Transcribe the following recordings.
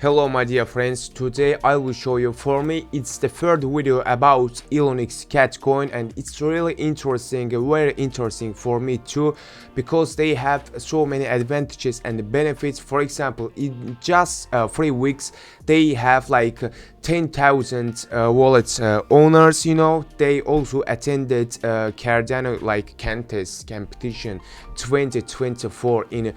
Hello my dear friends, today I will show you, for me it's the third video about ElonxCat coin, and it's really interesting, very interesting for me too, because they have so many advantages and benefits. For example, in just 3 weeks they have like 10,000 wallet owners. They also attended Cardano like contest competition 2024 in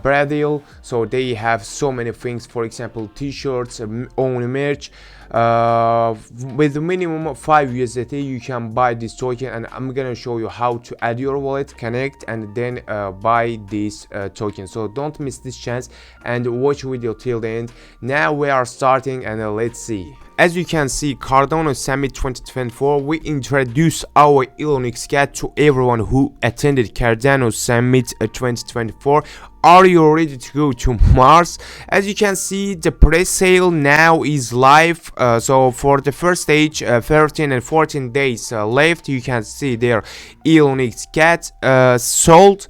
Brazil, so they have so many things. For example, t-shirts, own merch. With a minimum of 5 USDT you can buy this token, and I'm gonna show you how to add your wallet, connect, and then buy this token. So don't miss this chance and watch video till the end. Now we are starting, and let's see. As you can see, Cardano Summit 2024, we introduce our ElonxCat to everyone who attended Cardano Summit 2024. Are you ready to go to Mars? As you can see, the pre-sale now is live. So for the first stage, 13 and 14 days left. You can see there ElonxCat sold.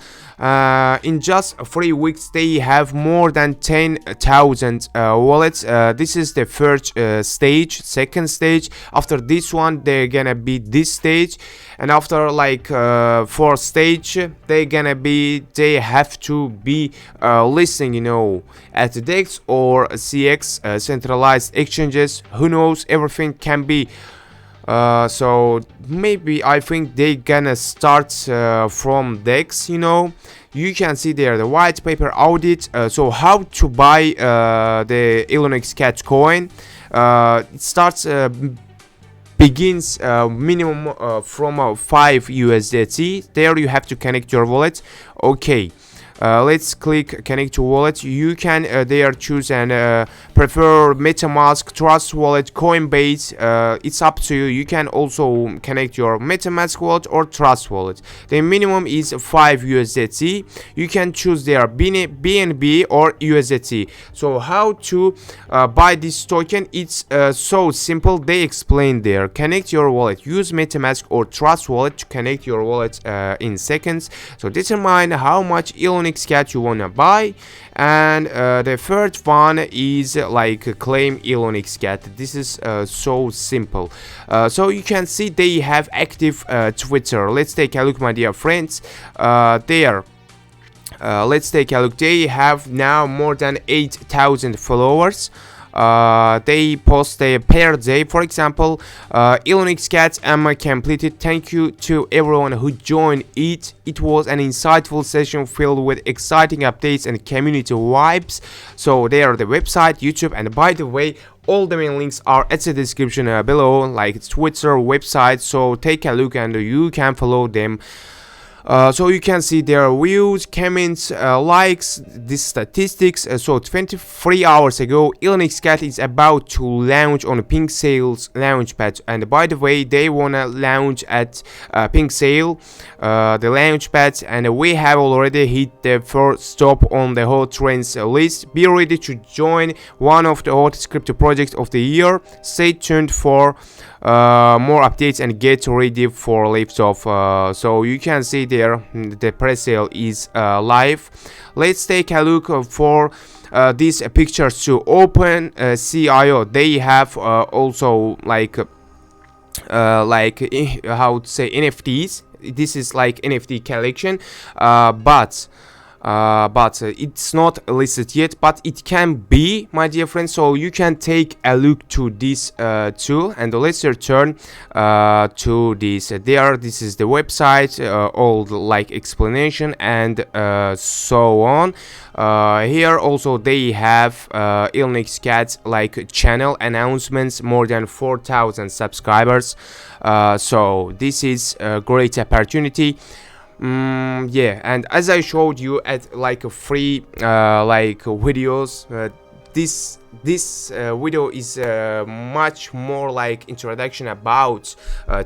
In just 3 weeks they have more than 10,000 wallets. This is the first stage. Second stage, after this one they're gonna be this stage, and after like fourth stage they have to be listing at the DEX or CX, centralized exchanges. Who knows, everything can be. So maybe I think they gonna start from DEX. You can see there the white paper audit. So how to buy the ElonxCat coin. It starts begins minimum from 5 USDT. There you have to connect your wallet. Okay, let's click connect to wallet. You can there choose and prefer MetaMask, Trust Wallet, Coinbase. It's up to you. You can also connect your MetaMask wallet or Trust Wallet. The minimum is 5 USDT. You can choose their BNB or USDT. So how to buy this token? It's so simple. They explain there. Connect your wallet. Use MetaMask or Trust Wallet to connect your wallet in seconds. So determine how much ElonxCat you wanna buy, and the third one is like claim ElonxCat. This is so simple. So you can see they have active Twitter. Let's take a look, my dear friends. There. Let's take a look. They have now more than 8,000 followers. They post a per day. For example, ElonxCat am completed. Thank you to everyone who joined it. It was an insightful session filled with exciting updates and community vibes. So they are the website, YouTube, and by the way, all the main links are at the description below, like Twitter, website. So take a look and you can follow them. So you can see their views, comments, likes, these statistics. So 23 hours ago, ElonxCat is about to launch on Pink Sale's launchpad, and by the way, they wanna launch at Pink Sale, the launchpad, and we have already hit the first stop on the hot trends list. Be ready to join one of the hottest crypto projects of the year. Stay tuned for more updates and get ready for lifts off. So you can see there the pre-sale is live. Let's take a look for these pictures to open CIO. They have also like how to say NFTs. This is like NFT collection, but it's not listed yet, but it can be, my dear friends. So you can take a look to this too, and let's return to this. This is the website, all the like explanation and so on. Here also they have ElonxCat like channel announcements, more than 4,000 subscribers. So this is a great opportunity. Yeah, and as I showed you at like a free like videos, this video is much more like introduction about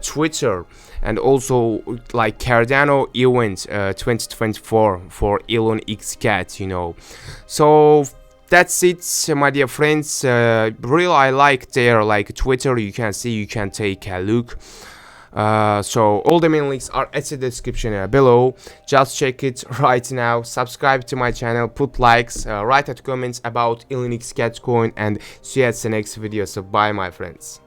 Twitter, and also like Cardano event 2024 for ElonxCat. So that's it, my dear friends. Really, I like their like Twitter. You can see, you can take a look. So all the main links are at the description below. Just check it right now. Subscribe to my channel, put likes, write at comments about ElonxCat coin, and see you at the next video. So bye my friends.